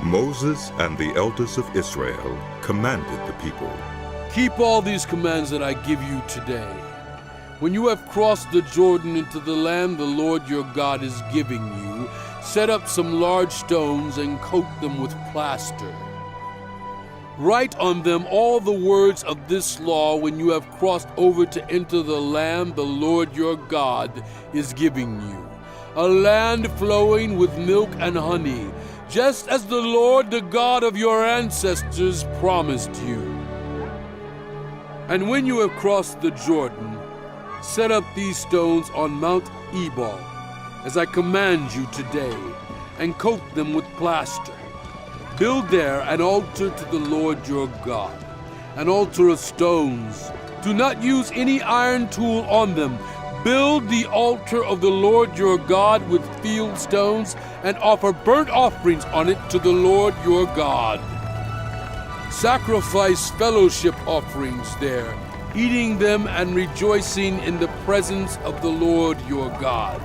Moses and the elders of Israel commanded the people. Keep all these commands that I give you today. When you have crossed the Jordan into the land the Lord your God is giving you, set up some large stones and coat them with plaster. Write on them all the words of this law when you have crossed over to enter the land the Lord your God is giving you, a land flowing with milk and honey, just as the Lord, the God of your ancestors, promised you. And when you have crossed the Jordan, set up these stones on Mount Ebal, as I command you today, and coat them with plaster. Build there an altar to the Lord your God, an altar of stones. Do not use any iron tool on them. Build the altar of the Lord your God with field stones and offer burnt offerings on it to the Lord your God. Sacrifice fellowship offerings there, eating them and rejoicing in the presence of the Lord your God.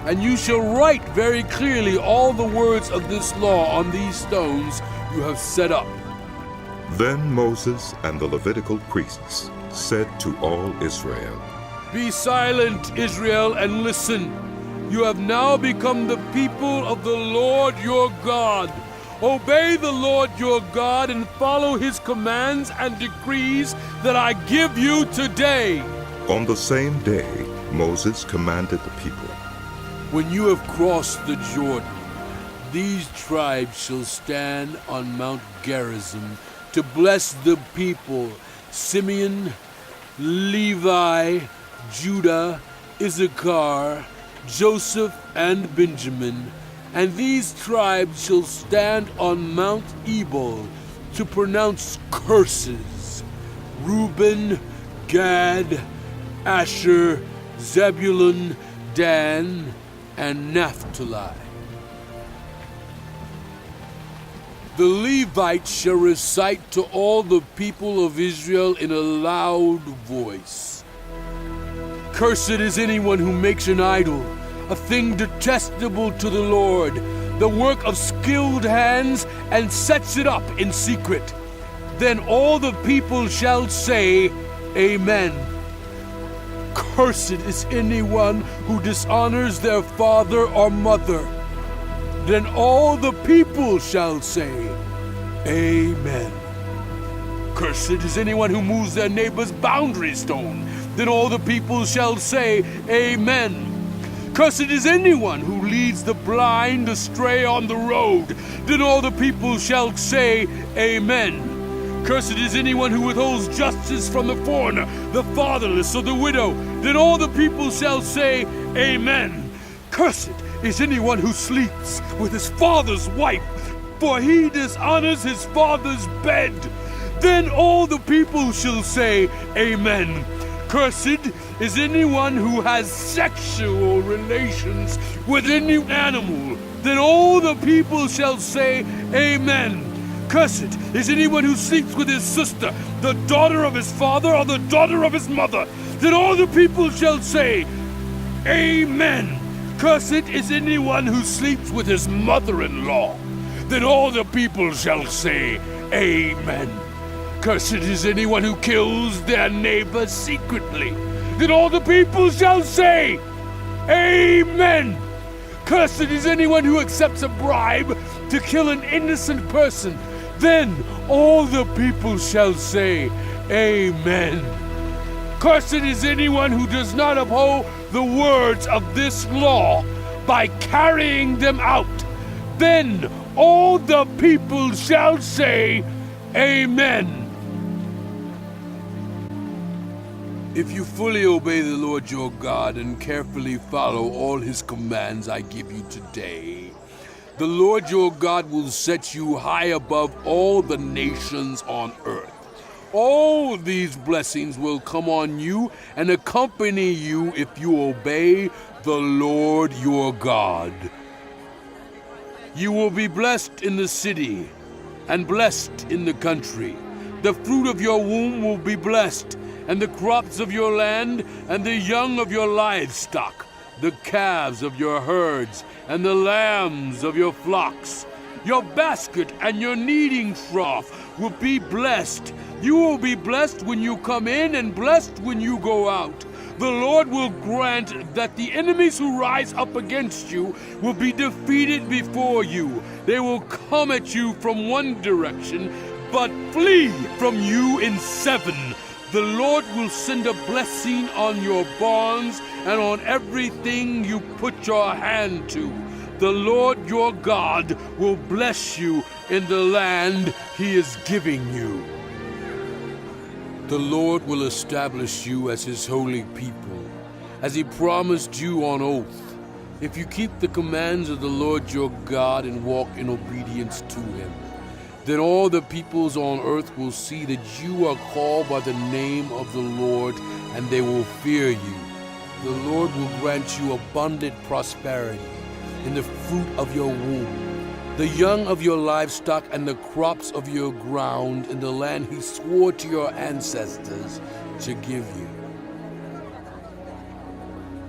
And you shall write very clearly all the words of this law on these stones you have set up. Then Moses and the Levitical priests said to all Israel, Be silent, Israel, and listen. You have now become the people of the Lord your God. Obey the Lord your God and follow his commands and decrees that I give you today. On the same day, Moses commanded the people, When you have crossed the Jordan, these tribes shall stand on Mount Gerizim to bless the people: Simeon, Levi, Judah, Issachar, Joseph, and Benjamin. And these tribes shall stand on Mount Ebal to pronounce curses: Reuben, Gad, Asher, Zebulun, Dan, and Naphtali. The Levites shall recite to all the people of Israel in a loud voice. Cursed is anyone who makes an idol, a thing detestable to the Lord, the work of skilled hands, and sets it up in secret. Then all the people shall say, Amen. Cursed is anyone who dishonors their father or mother. Then all the people shall say, Amen. Cursed is anyone who moves their neighbor's boundary stone. Then all the people shall say, Amen. Cursed is anyone who leads the blind astray on the road. Then all the people shall say, Amen. Cursed is anyone who withholds justice from the foreigner, the fatherless, or the widow. Then all the people shall say, Amen. Cursed is anyone who sleeps with his father's wife, for he dishonors his father's bed. Then all the people shall say, Amen. Cursed is anyone who has sexual relations with any animal. Then all the people shall say, Amen. Cursed is anyone who sleeps with his sister, the daughter of his father or the daughter of his mother. Then all the people shall say, Amen. Cursed is anyone who sleeps with his mother-in-law. Then all the people shall say, Amen. Cursed is anyone who kills their neighbor secretly. Then all the people shall say, Amen. Cursed is anyone who accepts a bribe to kill an innocent person. Then all the people shall say, Amen. Cursed is anyone who does not uphold the words of this law by carrying them out. Then all the people shall say, Amen. If you fully obey the Lord your God and carefully follow all his commands I give you today, the Lord your God will set you high above all the nations on earth. All these blessings will come on you and accompany you if you obey the Lord your God. You will be blessed in the city and blessed in the country. The fruit of your womb will be blessed, and the crops of your land, and the young of your livestock, the calves of your herds, and the lambs of your flocks. Your basket and your kneading trough will be blessed. You will be blessed when you come in and blessed when you go out. The Lord will grant that the enemies who rise up against you will be defeated before you. They will come at you from one direction, but flee from you in seven. The Lord will send a blessing on your barns and on everything you put your hand to. The Lord your God will bless you in the land he is giving you. The Lord will establish you as his holy people, as he promised you on oath, if you keep the commands of the Lord your God and walk in obedience to him. Then all the peoples on earth will see that you are called by the name of the Lord, and they will fear you. The Lord will grant you abundant prosperity in the fruit of your womb, the young of your livestock, and the crops of your ground in the land he swore to your ancestors to give you.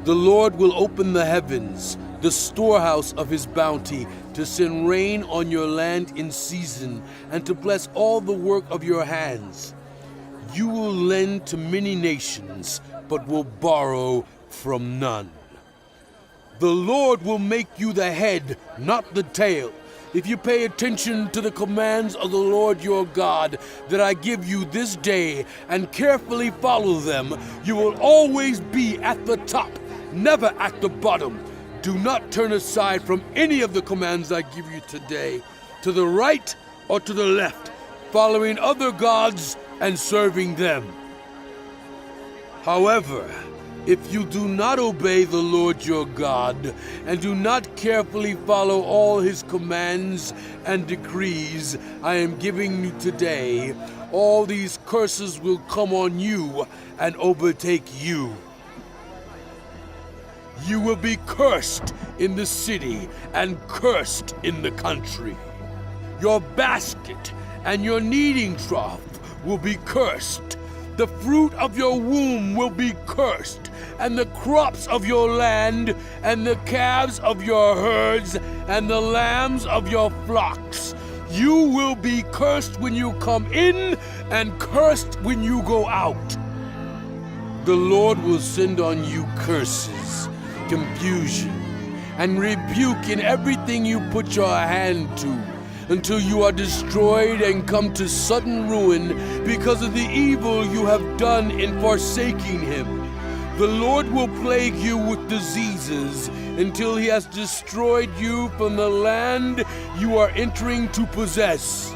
The Lord will open the heavens, the storehouse of his bounty, to send rain on your land in season, and to bless all the work of your hands. You will lend to many nations, but will borrow from none. The Lord will make you the head, not the tail. If you pay attention to the commands of the Lord your God that I give you this day and carefully follow them, you will always be at the top, never at the bottom. Do not turn aside from any of the commands I give you today, to the right or to the left, following other gods and serving them. However, if you do not obey the Lord your God, and do not carefully follow all his commands and decrees I am giving you today, all these curses will come on you and overtake you. You will be cursed in the city and cursed in the country. Your basket and your kneading trough will be cursed. The fruit of your womb will be cursed, and the crops of your land, and the calves of your herds, and the lambs of your flocks. You will be cursed when you come in, and cursed when you go out. The Lord will send on you curses, confusion, and rebuke in everything you put your hand to, until you are destroyed and come to sudden ruin because of the evil you have done in forsaking him. The Lord will plague you with diseases until he has destroyed you from the land you are entering to possess.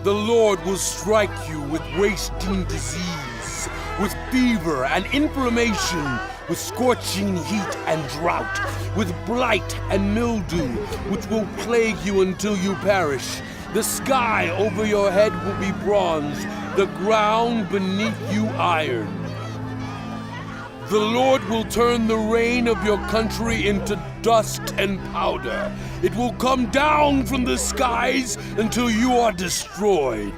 The Lord will strike you with wasting disease, with fever and inflammation, with scorching heat and drought, with blight and mildew, which will plague you until you perish. The sky over your head will be bronze, the ground beneath you iron. The Lord will turn the rain of your country into dust and powder. It will come down from the skies until you are destroyed.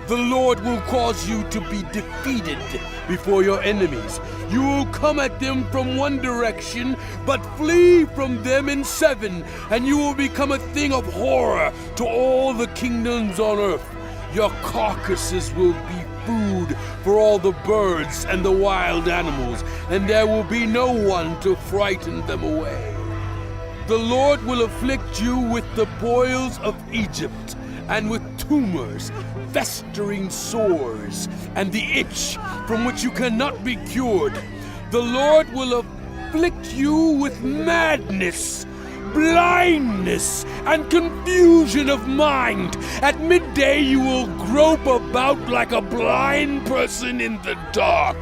The Lord will cause you to be defeated before your enemies. You will come at them from one direction, but flee from them in seven, and you will become a thing of horror to all the kingdoms on earth. Your carcasses will be food for all the birds and the wild animals, and there will be no one to frighten them away. The Lord will afflict you with the boils of Egypt, and with tumors, festering sores, and the itch from which you cannot be cured. The Lord will afflict you with madness, blindness, and confusion of mind. At midday you will grope about like a blind person in the dark.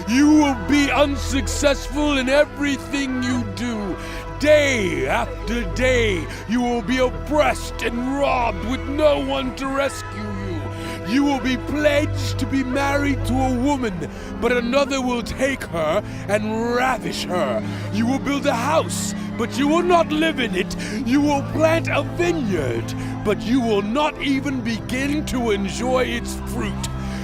You will be unsuccessful in everything you do. Day after day, you will be oppressed and robbed with no one to rescue you. You will be pledged to be married to a woman, but another will take her and ravish her. You will build a house, but you will not live in it. You will plant a vineyard, but you will not even begin to enjoy its fruit.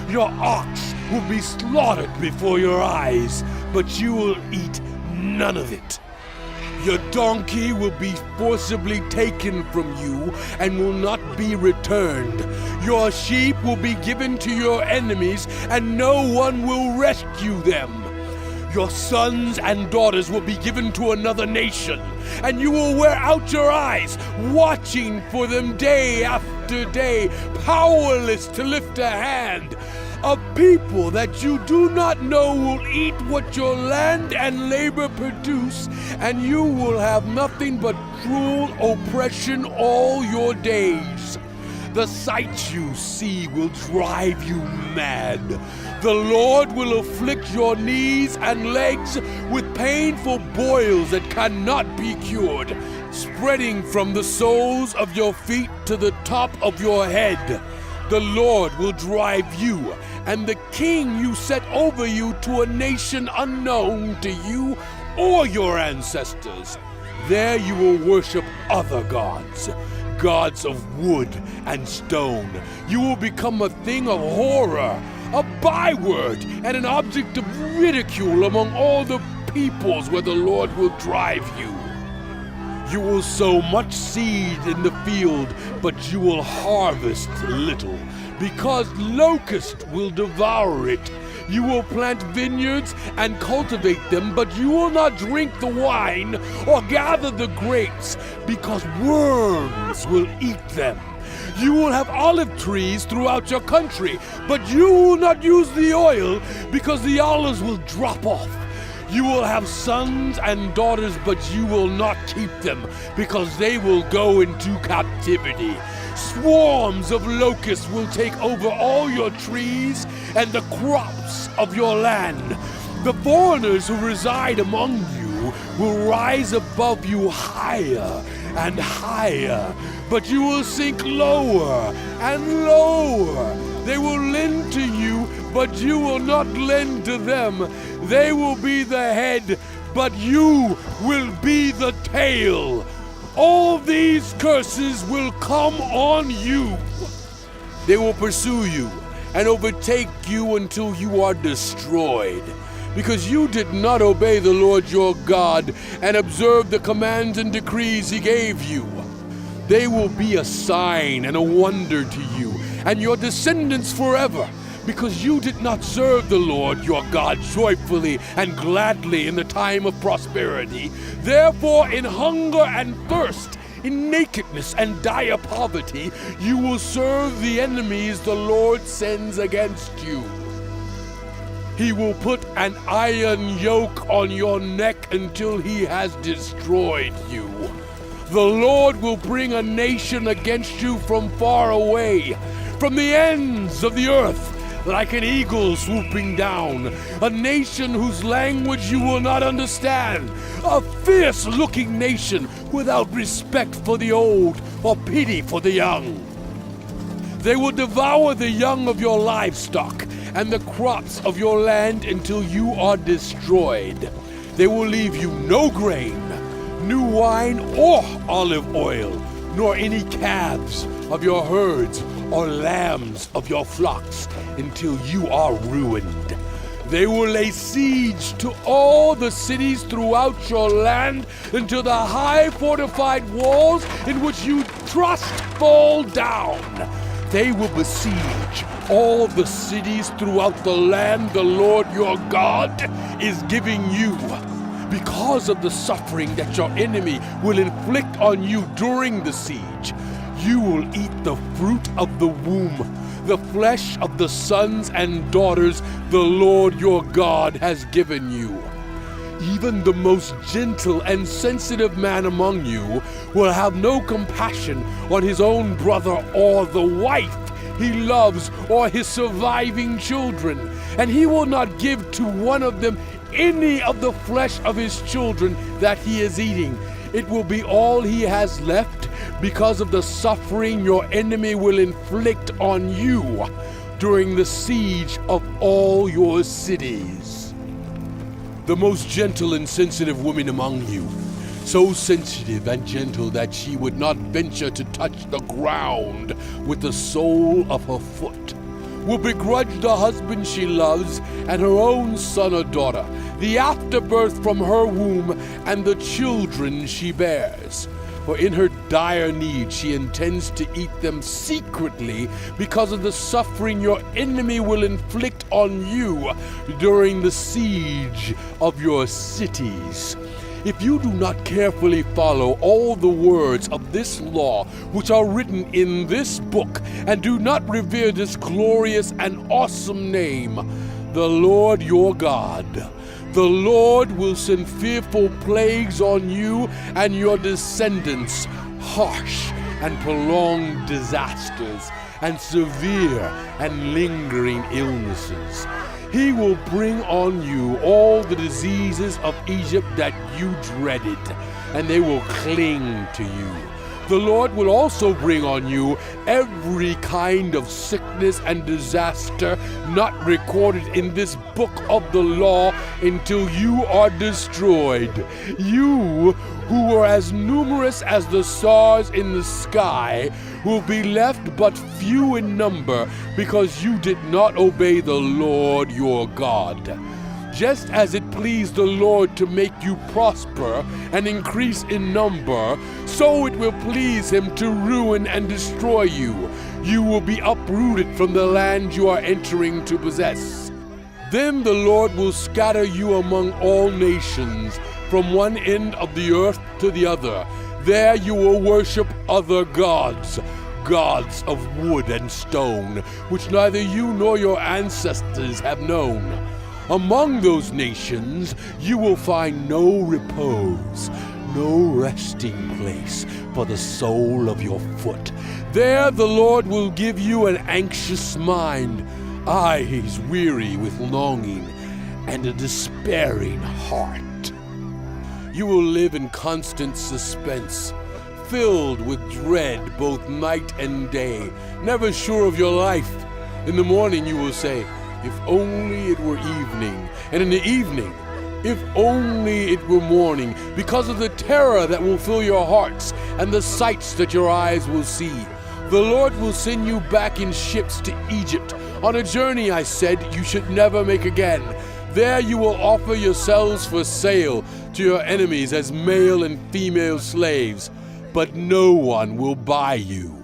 Your ox will be slaughtered before your eyes, but you will eat none of it. Your donkey will be forcibly taken from you and will not be returned. Your sheep will be given to your enemies, and no one will rescue them. Your sons and daughters will be given to another nation, and you will wear out your eyes, watching for them day after day, powerless to lift a hand. A people that you do not know will eat what your land and labor produce, and you will have nothing but cruel oppression all your days. The sight you see will drive you mad. The Lord will afflict your knees and legs with painful boils that cannot be cured, spreading from the soles of your feet to the top of your head. The Lord will drive you and the king you set over you to a nation unknown to you or your ancestors. There you will worship other gods, gods of wood and stone. You will become a thing of horror, a byword, and an object of ridicule among all the peoples where the Lord will drive you. You will sow much seed in the field, but you will harvest little, because locusts will devour it. You will plant vineyards and cultivate them, but you will not drink the wine or gather the grapes, because worms will eat them. You will have olive trees throughout your country, but you will not use the oil, because the olives will drop off. You will have sons and daughters, but you will not keep them, because they will go into captivity. Swarms of locusts will take over all your trees and the crops of your land. The foreigners who reside among you will rise above you higher and higher, but you will sink lower and lower. They will lend to you, but you will not lend to them. They will be the head, but you will be the tail. All these curses will come on you. They will pursue you and overtake you until you are destroyed, because you did not obey the Lord your God and observe the commands and decrees he gave you. They will be a sign and a wonder to you and your descendants forever, because you did not serve the Lord your God joyfully and gladly in the time of prosperity. Therefore, in hunger and thirst, in nakedness and dire poverty, you will serve the enemies the Lord sends against you. He will put an iron yoke on your neck until he has destroyed you. The Lord will bring a nation against you from far away, from the ends of the earth, like an eagle swooping down, a nation whose language you will not understand, a fierce-looking nation without respect for the old or pity for the young. They will devour the young of your livestock and the crops of your land until you are destroyed. They will leave you no grain, new wine or olive oil, nor any calves of your herds or lambs of your flocks until you are ruined. They will lay siege to all the cities throughout your land until the high fortified walls in which you trust fall down. They will besiege all the cities throughout the land the Lord your God is giving you. Because of the suffering that your enemy will inflict on you during the siege, you will eat the fruit of the womb, the flesh of the sons and daughters the Lord your God has given you. Even the most gentle and sensitive man among you will have no compassion on his own brother or the wife he loves or his surviving children, and he will not give to one of them any of the flesh of his children that he is eating. It will be all he has left because of the suffering your enemy will inflict on you during the siege of all your cities. The most gentle and sensitive woman among you, so sensitive and gentle that she would not venture to touch the ground with the sole of her foot, will begrudge the husband she loves and her own son or daughter, the afterbirth from her womb, and the children she bears. For in her dire need she intends to eat them secretly because of the suffering your enemy will inflict on you during the siege of your cities. If you do not carefully follow all the words of this law which are written in this book, and do not revere this glorious and awesome name, the Lord your God, the Lord will send fearful plagues on you and your descendants, harsh and prolonged disasters, and severe and lingering illnesses. He will bring on you all the diseases of Egypt that you dreaded, and they will cling to you. The Lord will also bring on you every kind of sickness and disaster not recorded in this book of the law until you are destroyed. You, who were as numerous as the stars in the sky, will be left but few in number because you did not obey the Lord your God. Just as it pleased the Lord to make you prosper and increase in number, so it will please him to ruin and destroy you. You will be uprooted from the land you are entering to possess. Then the Lord will scatter you among all nations, from one end of the earth to the other. There you will worship other gods, gods of wood and stone, which neither you nor your ancestors have known. Among those nations you will find no repose, no resting place for the sole of your foot. There the Lord will give you an anxious mind, eyes weary with longing, and a despairing heart. You will live in constant suspense, filled with dread both night and day, never sure of your life. In the morning you will say, "If only it were evening," and in the evening, "If only it were morning," because of the terror that will fill your hearts and the sights that your eyes will see. The Lord will send you back in ships to Egypt, on a journey, I said, you should never make again. There you will offer yourselves for sale to your enemies as male and female slaves, but no one will buy you.